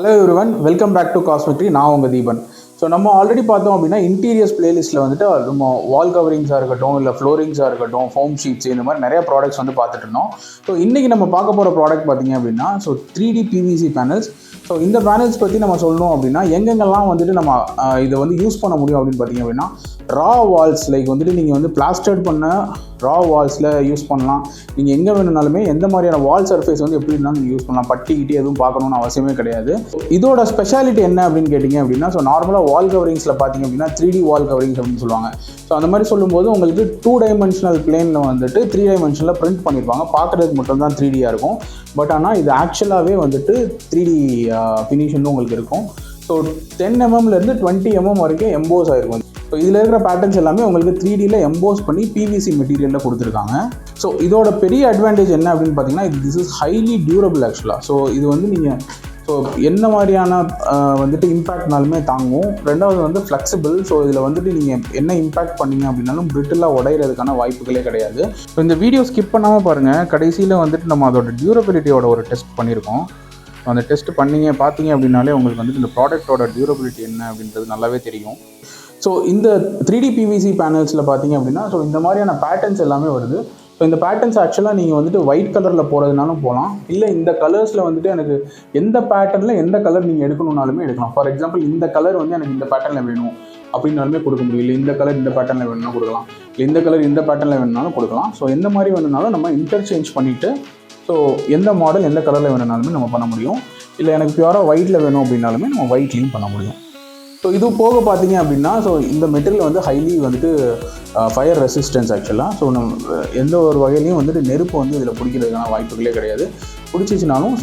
Hello everyone, welcome back to காஸ்மெட்ரி. நான் உங்கள் தீபன். ஸோ நம்ம ஆல்ரெடி பார்த்தோம் அப்படின்னா இன்டீரியர்ஸ் பிளேலிஸ்ட்டில் வந்துட்டு நம்ம வால் கவரிங்ஸாக இருக்கட்டும், இல்லை ஃப்ளோரிங்ஸாக இருக்கட்டும், ஃபோம் ஷீட்ஸ், இந்த மாதிரி நிறைய ப்ராடக்ட்ஸ் வந்து பார்த்துட்டு இருந்தோம். ஸோ இன்றைக்கி நம்ம பார்க்க போகிற ப்ராடக்ட் பார்த்தீங்க அப்படின்னா 3D PVC பேனல்ஸ். ஸோ இந்த பேனல்ஸ் பற்றி நம்ம சொல்லணும் அப்படின்னா எங்கெங்கெல்லாம் வந்துட்டு நம்ம இதை வந்து யூஸ் பண்ண முடியும் அப்படின்னு பார்த்தீங்க அப்படின்னா ரா வால்ஸ், லைக் வந்துட்டு நீங்கள் வந்து பிளாஸ்டர்ட் பண்ண ரா வால்ஸில் யூஸ் பண்ணலாம். நீங்கள் எங்கே வேணுனாலுமே எந்த மாதிரியான வால் சர்ஃபேஸ் வந்து எப்படி இருந்தாலும் நீங்கள் யூஸ் பண்ணலாம். பட்டிக்கிட்டு எதுவும் பார்க்கணுன்னு அவசியமே கிடையாது. இதோட ஸ்பெஷாலிட்டி என்ன அப்படின்னு கேட்டிங்க அப்படின்னா, ஸோ நார்மலாக வால் கவரிங்ஸில் பார்த்தீங்க அப்படின்னா 3D வால் கவரிங்ஸ் அப்படின்னு சொல்லுவாங்க. ஸோ அந்த மாதிரி சொல்லும்போது உங்களுக்கு 2 டைமென்ஷனல் பிளேனில் வந்துட்டு 3 டைமென்ஷனில் பிரிண்ட் பண்ணியிருப்பாங்க. பார்க்குறதுக்கு மட்டும்தான் 3Dயாக இருக்கும். பட் ஆனால் இது ஆக்சுவலாகவே வந்துட்டு 3D ஃபினிஷன் உங்களுக்கு இருக்கும். ஸோ 10 mmலேருந்து 20 mm வரைக்கும் எம்போஸ் ஆகிருக்கும். ஸோ இதில் இருக்கிற பேட்டர்ன்ஸ் எல்லாமே உங்களுக்கு 3Dயில் எம்போஸ் பண்ணி PVC மெட்டீரியலில் கொடுத்துருக்காங்க. ஸோ இதோட பெரிய அட்வான்டேஜ் என்ன அப்படின்னு பார்த்தீங்கன்னா, திஸ் இஸ் ஹைலி டியூரபிள் ஆக்சுவலாக. ஸோ இது வந்து நீங்கள் என்ன மாதிரியான வந்துட்டு இம்பேக்ட்னாலுமே தாங்கும். ரெண்டாவது வந்து ஃப்ளெக்சிபிள். ஸோ இதில் வந்துட்டு நீங்கள் என்ன இம்பேக்ட் பண்ணீங்க அப்படின்னாலும் பிரிட்டிலாக உடையிறதுக்கான வாய்ப்புகளே கிடையாது. ஸோ இந்த வீடியோ ஸ்கிப் பண்ணாமல் பாருங்கள். கடைசியில் வந்துட்டு நம்ம அதோட டியூரபிலிட்டியோட ஒரு டெஸ்ட் பண்ணியிருக்கோம். அந்த டெஸ்ட் பார்த்தீங்க அப்படின்னாலே உங்களுக்கு வந்துட்டு இந்த ப்ராடக்டோட டியூரபிலிட்டி என்ன அப்படின்றது நல்லாவே தெரியும். ஸோ இந்த 3D PVC பேனல்ஸில் பார்த்தீங்க அப்படின்னா இந்த மாதிரியான பேட்டர்ன்ஸ் எல்லாமே வருது. ஸோ இந்த பேட்டர்ன்ஸ் ஆக்சுவலாக நீங்கள் வந்துட்டு ஒயிட் கலரில் போகிறதுனாலும் போகலாம், இல்லை இந்த கலர்ஸில் வந்துட்டு எனக்கு எந்த பேட்டர்னில் எந்த கலர் நீங்கள் எடுக்கணுன்னாலுமே எடுக்கலாம். ஃபார் எக்ஸாம்பிள் இந்த கலர் வந்து எனக்கு இந்த பேட்டர்னில் வேணும் அப்படின்னாலுமே கொடுக்க முடியும். இல்லை இந்த கலர் இந்த பேட்டர்னில் வேணும்னா கொடுக்கலாம், இல்லை இந்த கலர் இந்த பேட்டர்னில் வேணும்னாலும் கொடுக்கலாம். ஸோ எந்த மாதிரி வேணும்னாலும் நம்ம இன்டர்சேஞ்ச் பண்ணிவிட்டு ஸோ எந்த மாடல் எந்த கலரில் வேணும்னாலுமே நம்ம பண்ண முடியும். இல்லை எனக்கு பியூராக ஒயிட்டில் வேணும் அப்படின்னாலுமே நம்ம ஒயிட்லேயும் பண்ண முடியும். ஸோ இது போக பார்த்தீங்க அப்படின்னா இந்த மெட்டீரியல் வந்து ஹைலி வந்துட்டு ஃபயர் ரெசிஸ்டன்ஸ் ஆக்சுவலாக. ஸோ நம்ம எந்த ஒரு வகையிலையும் வந்துட்டு நெருப்பு வந்து இதில் பிடிக்கிறதுக்கான வாய்ப்புகளே கிடையாது. பிடிச்சிச்சினாலும்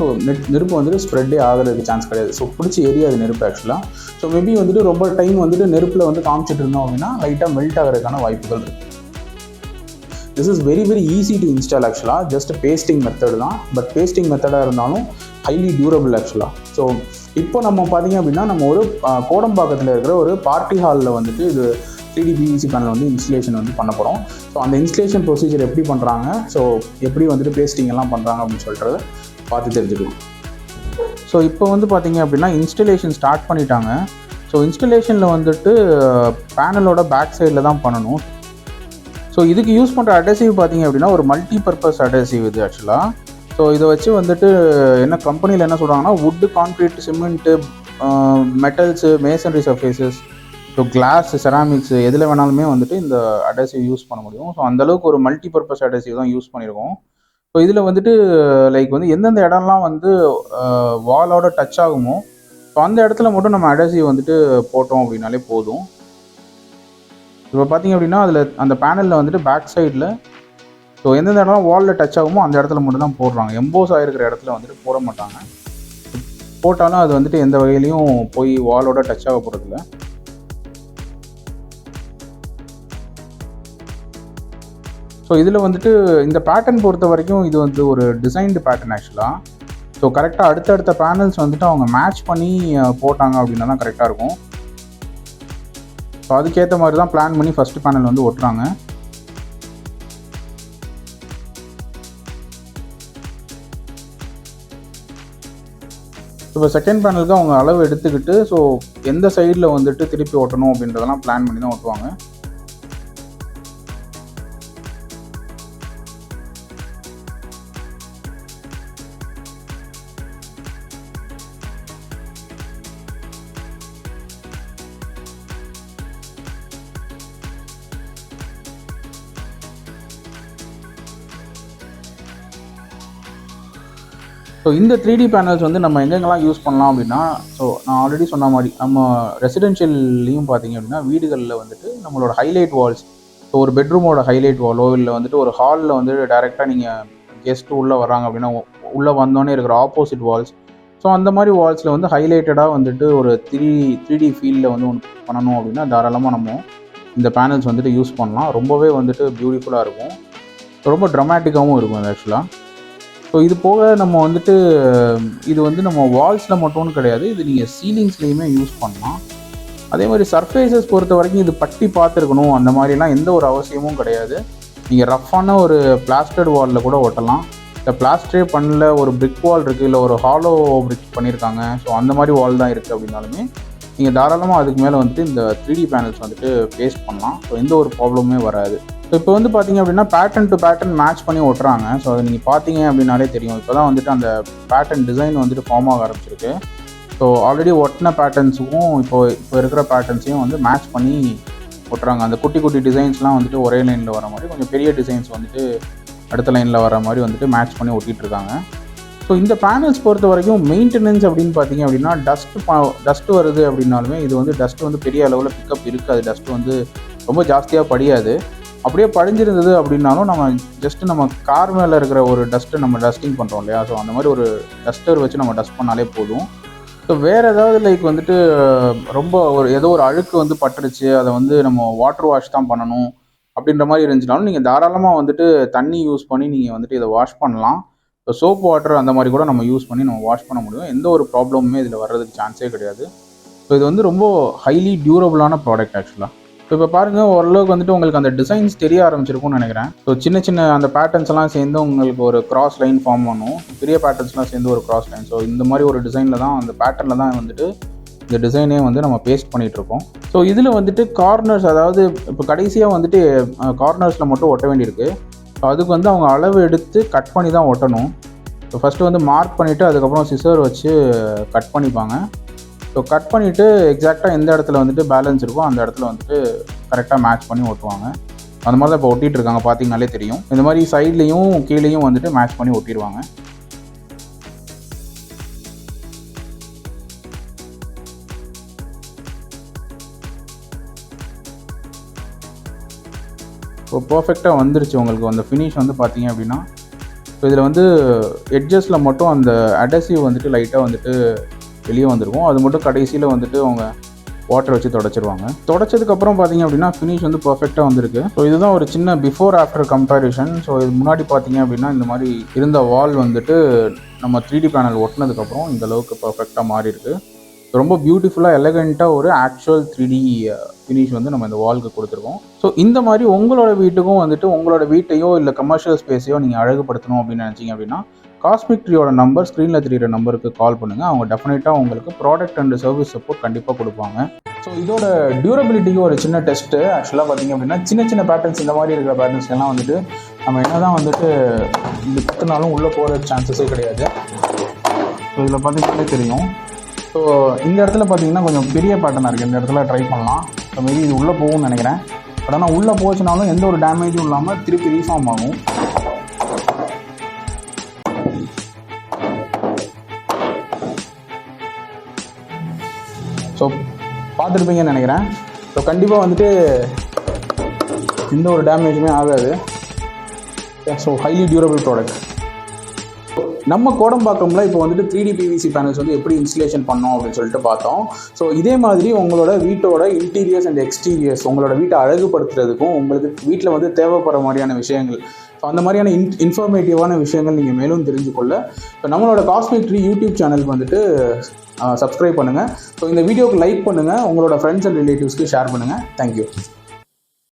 நெருப்பு வந்துட்டு ஸ்ப்ரெட்டே ஆகிறதுக்கு சான்ஸ் கிடையாது. ஸோ பிடிச்சி எரியாது நெருப்பு ஆக்சுவலாக. ஸோ மேபி வந்துட்டு ரொம்ப டைம் வந்துட்டு நெருப்பில் வந்து காமிச்சிட்டு இருந்தோம் அப்படின்னா லைட்டாக மெல்ட் ஆகிறதுக்கான வாய்ப்புகள் இருக்குது. This is very very easy to install ஆக்சுவலாக. ஜஸ்ட் பேஸ்டிங் மெத்தட் தான். பட் பேஸ்டிங் மெத்தடாக இருந்தாலும் ஹைலி டியூரபிள் ஆக்சுவலாக. ஸோ இப்போ நம்ம பார்த்தீங்க அப்படின்னா நம்ம ஒரு கோடம்பாக்கத்தில் இருக்கிற ஒரு பார்ட்டி ஹாலில் வந்துட்டு இது 3D PVC பேனல் வந்து இன்ஸ்டலேஷன் வந்து பண்ண போகிறோம். ஸோ அந்த இன்ஸ்டலேஷன் ப்ரொசீஜர் எப்படி பண்ணுறாங்க, ஸோ எப்படி வந்துட்டு பேஸ்டிங் எல்லாம் பண்ணுறாங்க அப்படின்னு சொல்கிறத பார்த்து தெரிஞ்சுக்கலாம். ஸோ இப்போ வந்து பார்த்தீங்க அப்படின்னா இன்ஸ்டலேஷன் ஸ்டார்ட் பண்ணிட்டாங்க. ஸோ இன்ஸ்டலேஷனில் வந்துட்டு பேனலோட பேக் சைடில் தான் பண்ணணும். ஸோ இதுக்கு யூஸ் பண்ணுற அடசிவ் பார்த்தீங்க அப்படின்னா ஒரு மல்டி பர்பஸ் அடசிவ் இது ஆக்சுவலாக. ஸோ இதை வச்சு வந்துட்டு என்ன கம்பெனியில் என்ன சொல்கிறாங்கன்னா wood, concrete, cement, metals, masonry surfaces, so glass, ceramics எதில் வேணாலுமே வந்துட்டு இந்த அடசிவ் யூஸ் பண்ண முடியும். ஸோ அந்தளவுக்கு ஒரு மல்டி பர்பஸ் அடசிவ் தான் யூஸ் பண்ணியிருக்கோம். ஸோ இதில் வந்துட்டு லைக் வந்து எந்தெந்த இடம்லாம் வந்து வாலோட டச் ஆகுமோ ஸோ அந்த இடத்துல மட்டும் நம்ம அடசிவ் வந்துட்டு போட்டோம் அப்படின்னாலே போதும். இப்போ பார்த்தீங்க அப்படின்னா அதில் அந்த பேனலில் வந்துட்டு பேக் சைடில் ஸோ எந்தெந்த இடம்லாம் வாலில் டச் ஆகுமோ அந்த இடத்துல மட்டும் தான் போடுறாங்க. எம்போஸ் ஆகிருக்கிற இடத்துல வந்துட்டு போட மாட்டாங்க. போட்டாலும் அது வந்துட்டு எந்த வகையிலையும் போய் வாலோட டச் ஆக போகிறதில்ல. ஸோ இதில் வந்துட்டு இந்த பேட்டர்ன் பொறுத்த வரைக்கும் இது வந்து ஒரு டிசைன்டு பேட்டர்ன் ஆக்சுவலாக. ஸோ கரெக்டாக அடுத்தடுத்த பேனல்ஸ் வந்துட்டு அவங்க மேட்ச் பண்ணி போட்டாங்க அப்படின்னா தான் கரெக்டாக இருக்கும். ஸோ அதுக்கேற்ற மாதிரி தான் பிளான் பண்ணி ஃபஸ்ட்டு பேனல் வந்து ஒட்டுறாங்க. இப்போ செகண்ட் பேனலுக்கு அவங்க அளவு எடுத்துக்கிட்டு ஸோ எந்த சைடில் வந்துட்டு திருப்பி ஒட்டணும் அப்படின்றதெல்லாம் பிளான் பண்ணி தான் ஒட்டுவாங்க. ஸோ இந்த 3D பேனல்ஸ் வந்து நம்ம எங்கெங்கெல்லாம் யூஸ் பண்ணலாம் அப்படின்னா ஸோ நான் ஆல்ரெடி சொன்ன மாதிரி நம்ம ரெசிடென்ஷியல்லையும் பார்த்தீங்க அப்படின்னா வீடுகளில் வந்துட்டு நம்மளோட ஹைலைட் வால்ஸ், ஸோ ஒரு பெட்ரூமோட ஹைலைட் வாலோ இல்லை வந்துட்டு ஒரு ஹாலில் வந்துட்டு டைரெக்டாக நீங்கள் கெஸ்ட்டு உள்ளே வராங்க அப்படின்னா உள்ளே வந்தோடனே இருக்கிற ஆப்போசிட் வால்ஸ், ஸோ அந்த மாதிரி வால்ஸில் வந்து ஹைலைட்டடாக வந்துட்டு ஒரு 3D ஃபீல்டில் வந்து ஒன்று பண்ணணும் அப்படின்னா தாராளமாக நம்ம இந்த பேனல்ஸ் வந்துட்டு யூஸ் பண்ணலாம். ரொம்பவே வந்துட்டு பியூட்டிஃபுல்லாக இருக்கும், ரொம்ப ட்ரமாட்டிக்காகவும் இருக்கும் அது ஆக்சுவலாக. ஸோ இது போக நம்ம வந்துட்டு இது வந்து நம்ம வால்ஸில் மட்டும்னு கிடையாது, இது நீங்கள் சீலிங்ஸ்லேயுமே யூஸ் பண்ணலாம். அதே மாதிரி சர்ஃபேஸஸ் பொறுத்த வரைக்கும் இது பட்டி பார்த்துருக்கணும் அந்த மாதிரிலாம் எந்த ஒரு அவசியமும் கிடையாது. நீங்கள் ரஃப்பான ஒரு பிளாஸ்டர்டு வாலில் கூட ஒட்டலாம். இந்த பிளாஸ்டரே பண்ணல ஒரு பிரிக் வால் இருக்குது, இல்லை ஒரு ஹாலோ பிரிக் பண்ணியிருக்காங்க, ஸோ அந்த மாதிரி வால் தான் இருக்குது அப்படின்னாலுமே நீங்கள் தாராளமாக அதுக்கு மேலே வந்துட்டு இந்த 3D பேனல்ஸ் வந்துட்டு பேஸ்ட் பண்ணலாம். ஸோ எந்த ஒரு ப்ராப்ளமே வராது. ஸோ இப்போ வந்து பார்த்தீங்க அப்படின்னா பேட்டர்ன் டு பேட்டர்ன் மேட்ச் பண்ணி ஒட்டுறாங்க. ஸோ அதை நீங்கள் பார்த்தீங்க அப்படின்னாலே தெரியும். இப்போ தான் வந்துட்டு அந்த பேட்டர்ன் டிசைன் வந்துட்டு ஃபார்ம் ஆக ஆரம்பிச்சிருக்கு. ஸோ ஆல்ரெடி ஒட்டின பேட்டர்ன்ஸுக்கும் இப்போ இருக்கிற பேட்டர்ன்ஸையும் வந்து மேட்ச் பண்ணி ஒட்டுறாங்க. அந்த குட்டி குட்டி டிசைன்ஸ்லாம் வந்துட்டு ஒரே லைனில் வர மாதிரி, கொஞ்சம் பெரிய டிசைன்ஸ் வந்துட்டு அடுத்த லைனில் வர மாதிரி வந்துட்டு மேட்ச் பண்ணி ஒட்டிகிட்டு இருக்காங்க. ஸோ இந்த பேனல்ஸ் பொறுத்த வரைக்கும் மெயின்டெனன்ஸ் அப்படின்னு பார்த்தீங்க அப்படின்னா டஸ்ட்டு வருது அப்படின்னாலுமே இது வந்து டஸ்ட்டு வந்து பெரிய அளவில் பிக்கப் இருக்காது. டஸ்ட்டு வந்து ரொம்ப ஜாஸ்தியாக படியாது. அப்படியே படிஞ்சிருந்தது அப்படின்னாலும் நம்ம கார் மேலே இருக்கிற ஒரு டஸ்ட்டு நம்ம டஸ்டிங் பண்ணுறோம் இல்லையா, ஸோ அந்த மாதிரி ஒரு டஸ்டர் வச்சு நம்ம டஸ்ட் பண்ணாலே போதும். ஸோ வேறு ஏதாவது லைக் வந்துட்டு ரொம்ப ஏதோ ஒரு அழுக்கு வந்து பட்டுருச்சு, அதை வந்து நம்ம வாட்டர் வாஷ் தான் பண்ணணும் அப்படின்ற மாதிரி இருந்துச்சுனாலும் நீங்கள் தாராளமாக வந்துட்டு தண்ணி யூஸ் பண்ணி நீங்கள் வந்துட்டு இதை வாஷ் பண்ணலாம். இப்போ சோப் வாட்டர் அந்த மாதிரி கூட நம்ம யூஸ் பண்ணி நம்ம வாஷ் பண்ண முடியும். எந்த ஒரு ப்ராப்ளமுமே இதில் வர்றதுக்கு சான்ஸே கிடையாது. ஸோ இது வந்து ரொம்ப ஹைலி டியூரபிளான ப்ராடக்ட் ஆக்சுவலாக. ஸோ இப்போ பாருங்கள், ஓரளவுக்கு வந்துட்டு உங்களுக்கு அந்த டிசைன்ஸ் தெரிய ஆரம்பிச்சிருக்கும்னு நினைக்கிறேன். ஸோ சின்ன சின்ன அந்த பேட்டர்ன்ஸ் எல்லாம் சேர்ந்து உங்களுக்கு ஒரு கிராஸ் லைன் ஃபார்ம் பண்ணும். பெரிய பேட்டர்ன்ஸ்லாம் சேர்ந்து ஒரு கிராஸ் லைன். ஸோ இந்த மாதிரி ஒரு டிசைனில் தான், அந்த பேட்டர்னில் தான் வந்துட்டு இந்த டிசைனே வந்து நம்ம பேஸ்ட் பண்ணிகிட்ருக்கோம். ஸோ இதில் வந்துட்டு கார்னர்ஸ், அதாவது இப்போ கடைசியாக வந்துட்டு கார்னர்ஸில் மட்டும் ஒட்ட வேண்டியிருக்கு. ஸோ அதுக்கு வந்து அவங்க அளவு எடுத்து கட் பண்ணி தான் ஒட்டணும். ஸோ ஃபஸ்ட்டு வந்து மார்க் பண்ணிவிட்டு அதுக்கப்புறம் சிசர் வச்சு கட் பண்ணிப்பாங்க. ஸோ கட் பண்ணிவிட்டு எக்ஸாக்டாக எந்த இடத்துல வந்துட்டு பேலன்ஸ் இருக்கோ அந்த இடத்துல வந்துட்டு கரெக்டாக மேட்ச் பண்ணி ஒட்டுவாங்க. அந்த மாதிரி தான் இப்போ ஒட்டிகிட்டு இருக்காங்க, பார்த்தீங்கனாலே தெரியும். இந்த மாதிரி சைட்லேயும் கீழேயும் வந்துட்டு மேட்ச் பண்ணி ஒட்டிடுவாங்க. இப்போ பர்ஃபெக்டாக வந்துருச்சு உங்களுக்கு அந்த ஃபினிஷ் வந்து பார்த்தீங்க அப்படின்னா. ஸோ இதில் வந்து எட்ஜஸில் மட்டும் அந்த அடசிவ் வந்துட்டு லைட்டாக வந்துட்டு வெளியே வந்துருக்கும். அது மட்டும் கடைசியில் வந்துட்டு அவங்க வாட்டர் வச்சு தொடச்சிருவாங்க. தொடச்சதுக்கப்புறம் பார்த்தீங்க அப்படின்னா ஃபினிஷ் வந்து பர்ஃபெக்டாக வந்திருக்கு. ஸோ இதுதான் ஒரு சின்ன பிஃபோர் ஆஃப்டர் கம்பேரிஷன். ஸோ இது முன்னாடி பார்த்தீங்க அப்படின்னா இந்த மாதிரி இருந்த வால் வந்துட்டு நம்ம 3D பேனல் ஒட்டினதுக்கப்புறம் இந்த அளவுக்கு பர்ஃபெக்டாக மாறி இருக்குது. ரொம்ப பியூட்டிஃபுல்லாக எலகண்ட்டாக ஒரு ஆக்சுவல் 3D ஃபினிஷ் வந்து நம்ம இந்த வால்க்கு கொடுத்துருக்கோம். ஸோ இந்த மாதிரி உங்களோட வீட்டுக்கும் வந்துட்டு உங்களோட வீட்டையோ இல்லை கமர்ஷியல் ஸ்பேஸையோ நீங்கள் அழகுபடுத்தணும் அப்படின்னு நினச்சிங்க அப்படின்னா காஸ்மிக் ட்ரீயோட நம்பர் ஸ்க்ரீனில் தெரியிற நம்பருக்கு கால் பண்ணுங்கள். அவங்க டெஃபினட்டாக உங்களுக்கு ப்ராடக்ட் அண்ட் சர்வீஸ் சப்போர்ட் கண்டிப்பாக கொடுப்பாங்க. ஸோ இதோட டியூரபிலிட்டிக்கு ஒரு சின்ன டெஸ்ட்டு ஆக்சுவலாக பார்த்தீங்க அப்படின்னா சின்ன சின்ன பேட்டர்ன்ஸ், இந்த மாதிரி இருக்கிற பேட்டர்ன்ஸ் எல்லாம் வந்துட்டு நம்ம என்ன தான் வந்துட்டு இப்படி குத்துனாலும் உள்ளே போகிற சான்சஸே கிடையாது. ஸோ இதில் பார்த்தீங்கன்னாலே தெரியும். ஸோ இந்த இடத்துல பார்த்தீங்கன்னா கொஞ்சம் பெரிய பேட்டர்னாக இருக்குது. இந்த இடத்துல ட்ரை பண்ணலாம். ஸோ மேபி இது உள்ளே போகும்னு நினைக்கிறேன். பட் ஆனால் உள்ளே போச்சுனாலும் எந்த ஒரு டேமேஜும் இல்லாமல் திருப்பி ரீஃபார்ம் ஆகும். ஸோ பார்த்துருப்பீங்கன்னு நினைக்கிறேன். ஸோ கண்டிப்பாக வந்துட்டு எந்த ஒரு டேமேஜுமே ஆகாது. So highly durable product. நம்ம கோடம்பாக்கம்ல இப்போ வந்துட்டு 3D PVC பேனல்ஸ் வந்து எப்படி இன்ஸ்டலேஷன் பண்ணோம் அப்படின்னு சொல்லிட்டு பார்த்தோம். ஸோ இதே மாதிரி உங்களோட வீட்டோட இன்டீரியர்ஸ் அண்ட் எக்ஸ்டீரியர்ஸ், உங்களோட வீட்டை அழகுபடுத்துறதுக்கும் உங்களுக்கு வீட்டில் வந்து தேவைப்படுற மாதிரியான விஷயங்கள், ஸோ அந்த மாதிரியான இன்ஃபர்மேட்டிவான விஷயங்கள் நீங்கள் மேலும் தெரிஞ்சுக்கொள்ள இப்போ நம்மளோட காஸ்மிக் ட்ரீ யூடியூப் சேனலுக்கு வந்துட்டு சப்ஸ்கிரைப் பண்ணுங்கள். ஸோ இந்த வீடியோக்கு லைக் பண்ணுங்கள், உங்களோட ஃப்ரெண்ட்ஸ் அண்ட் ரிலேட்டிவ்ஸ்க்கு ஷேர் பண்ணுங்கள். தேங்க்யூ.